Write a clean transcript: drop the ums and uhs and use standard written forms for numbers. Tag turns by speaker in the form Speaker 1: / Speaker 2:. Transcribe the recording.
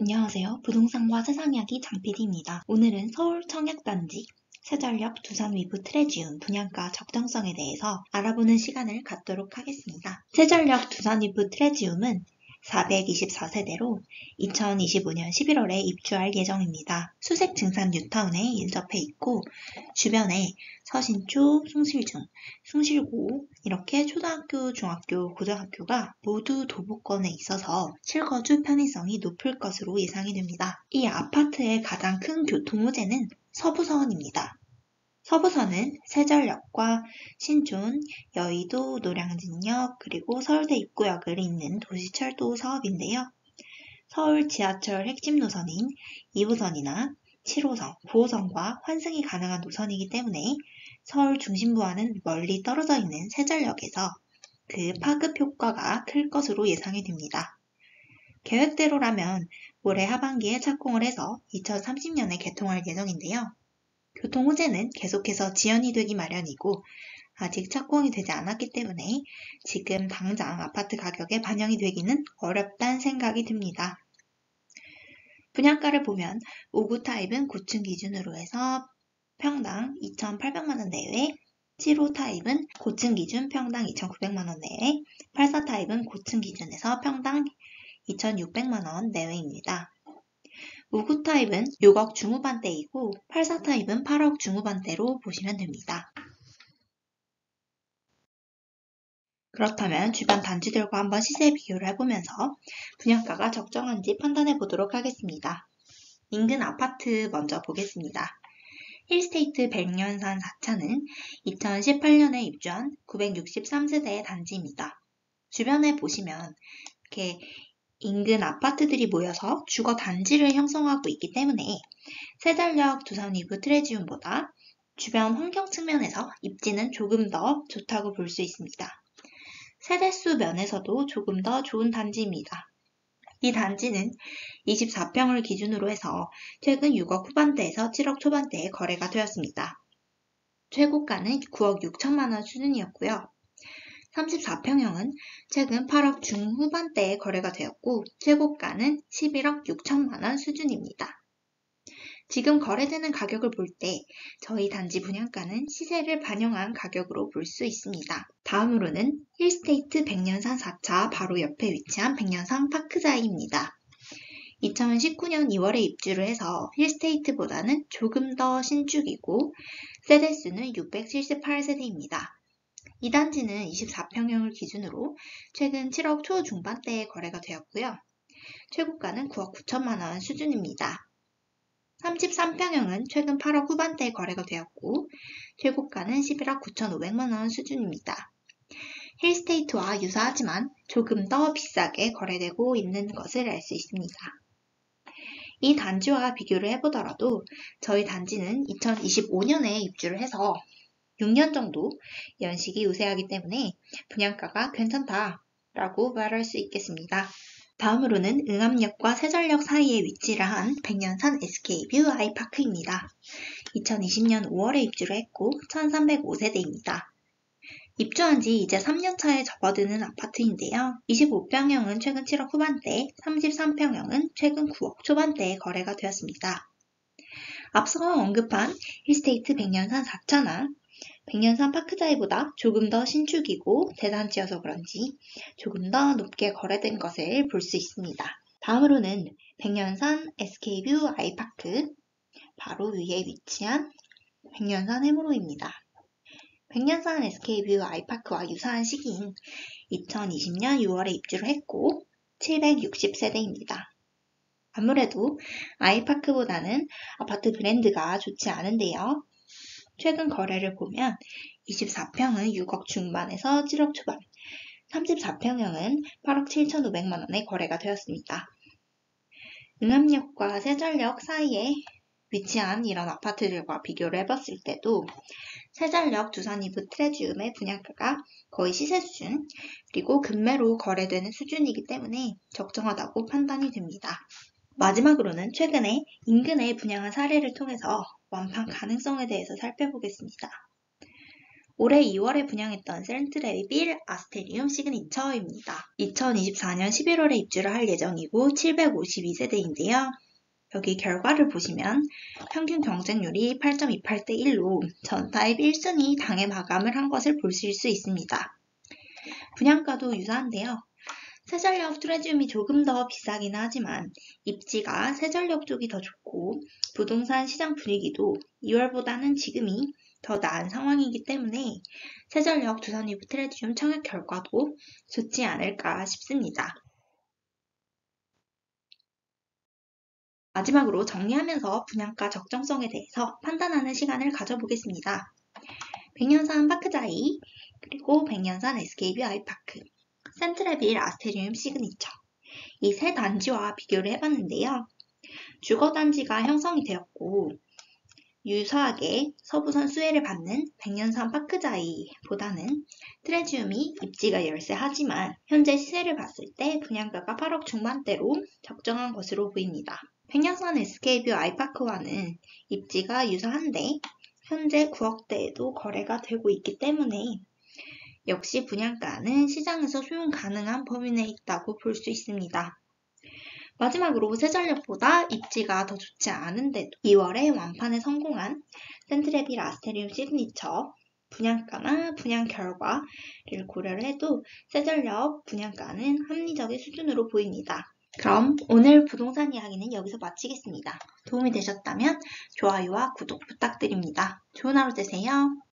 Speaker 1: 안녕하세요. 부동산과 세상 이야기 장PD입니다. 오늘은 서울 청약단지, 세전역 두산 위브 트레지움 분양가 적정성에 대해서 알아보는 시간을 갖도록 하겠습니다. 세전역 두산 위브 트레지움은 424세대로 2025년 11월에 입주할 예정입니다. 수색 증산 뉴타운에 인접해 있고 주변에 서신초, 숭실중, 숭실고 이렇게 초등학교, 중학교, 고등학교가 모두 도보권에 있어서 실거주 편의성이 높을 것으로 예상이 됩니다. 이 아파트의 가장 큰 교통호재는 서부선입니다. 서부선은 세전역과 신촌, 여의도, 노량진역, 그리고 서울대 입구역을 잇는 도시철도 사업인데요. 서울 지하철 핵심 노선인 2호선이나 7호선, 9호선과 환승이 가능한 노선이기 때문에 서울 중심부와는 멀리 떨어져 있는 세전역에서 그 파급 효과가 클 것으로 예상이 됩니다. 계획대로라면 올해 하반기에 착공을 해서 2030년에 개통할 예정인데요. 교통 호재는 계속해서 지연이 되기 마련이고 아직 착공이 되지 않았기 때문에 지금 당장 아파트 가격에 반영이 되기는 어렵다는 생각이 듭니다. 분양가를 보면 5구 타입은 고층 기준으로 해서 평당 2,800만원 내외, 7호 타입은 고층 기준 평당 2,900만원 내외, 84 타입은 고층 기준에서 평당 2,600만원 내외입니다. 5구 타입은 6억 중후반대이고 84 타입은 8억 중후반대로 보시면 됩니다. 그렇다면 주변 단지들과 한번 시세 비교를 해보면서 분양가가 적정한지 판단해 보도록 하겠습니다. 인근 아파트 먼저 보겠습니다. 힐스테이트 백년산 4차는 2018년에 입주한 963세대의 단지입니다. 주변에 보시면 이렇게 인근 아파트들이 모여서 주거 단지를 형성하고 있기 때문에 세전역 두산 위브 트레지움보다 주변 환경 측면에서 입지는 조금 더 좋다고 볼 수 있습니다. 세대수 면에서도 조금 더 좋은 단지입니다. 이 단지는 24평을 기준으로 해서 최근 6억 후반대에서 7억 초반대에 거래가 되었습니다. 최고가는 9억 6천만원 수준이었고요. 34평형은 최근 8억 중후반대에 거래가 되었고 최고가는 11억 6천만원 수준입니다. 지금 거래되는 가격을 볼 때 저희 단지 분양가는 시세를 반영한 가격으로 볼 수 있습니다. 다음으로는 힐스테이트 백년산 4차 바로 옆에 위치한 백년산 파크자이입니다. 2019년 2월에 입주를 해서 힐스테이트보다는 조금 더 신축이고 세대수는 678세대입니다. 이 단지는 24평형을 기준으로 최근 7억 초중반대에 거래가 되었고요. 최고가는 9억 9천만원 수준입니다. 33평형은 최근 8억 후반대에 거래가 되었고 최고가는 11억 9,500만원 수준입니다. 힐스테이트와 유사하지만 조금 더 비싸게 거래되고 있는 것을 알 수 있습니다. 이 단지와 비교를 해보더라도 저희 단지는 2025년에 입주를 해서 6년 정도 연식이 우세하기 때문에 분양가가 괜찮다라고 말할 수 있겠습니다. 다음으로는 응암역과 세전역 사이에 위치를 한 백년산 SK뷰 아이파크입니다. 2020년 5월에 입주를 했고 1305세대입니다. 입주한 지 이제 3년차에 접어드는 아파트인데요. 25평형은 최근 7억 후반대, 33평형은 최근 9억 초반대에 거래가 되었습니다. 앞서 언급한 힐스테이트 백년산 4차나 백년산 파크자이보다 조금 더 신축이고 대단지여서 그런지 조금 더 높게 거래된 것을 볼 수 있습니다. 다음으로는 백년산 SK뷰 아이파크 바로 위에 위치한 백년산 해무로입니다. 백년산 SK뷰 아이파크와 유사한 시기인 2020년 6월에 입주를 했고 760세대입니다. 아무래도 아이파크보다는 아파트 브랜드가 좋지 않은데요. 최근 거래를 보면 24평은 6억 중반에서 7억 초반, 34평형은 8억 7,500만원에 거래가 되었습니다. 응암역과 세전역 사이에 위치한 이런 아파트들과 비교를 해봤을 때도 세전역 두산 위브 트레지움의 분양가가 거의 시세 수준, 그리고 금매로 거래되는 수준이기 때문에 적정하다고 판단이 됩니다. 마지막으로는 최근에 인근에 분양한 사례를 통해서 완판 가능성에 대해서 살펴보겠습니다. 올해 2월에 분양했던 센트레빌 아스테리움 시그니처입니다. 2024년 11월에 입주를 할 예정이고 752세대인데요. 여기 결과를 보시면 평균 경쟁률이 8.28대 1로 전타입 1순위 당해 마감을 한 것을 보실 수 있습니다. 분양가도 유사한데요. 세전력 트레지움이 조금 더 비싸긴 하지만 입지가 세전력 쪽이 더 좋고 부동산 시장 분위기도 2월보다는 지금이 더 나은 상황이기 때문에 세전력 두산 위브 트레지움 청약 결과도 좋지 않을까 싶습니다. 마지막으로 정리하면서 분양가 적정성에 대해서 판단하는 시간을 가져보겠습니다. 백년산 파크자이, 그리고 백년산 SK뷰 아이파크, 센트레빌 아스테리움 시그니처 이 세 단지와 비교를 해봤는데요. 주거단지가 형성이 되었고 유사하게 서부선 수혜를 받는 백년산 파크자이보다는 트레지움이 입지가 열세하지만 현재 시세를 봤을 때 분양가가 8억 중반대로 적정한 것으로 보입니다. 백년산 SK뷰 아이파크와는 입지가 유사한데 현재 9억대에도 거래가 되고 있기 때문에 역시 분양가는 시장에서 수용 가능한 범위 내에 있다고 볼 수 있습니다. 마지막으로 세전력보다 입지가 더 좋지 않은데도 2월에 완판에 성공한 센트레빌 아스테리움 시그니처 분양가나 분양 결과를 고려를 해도 세전력 분양가는 합리적인 수준으로 보입니다. 그럼 오늘 부동산 이야기는 여기서 마치겠습니다. 도움이 되셨다면 좋아요와 구독 부탁드립니다. 좋은 하루 되세요.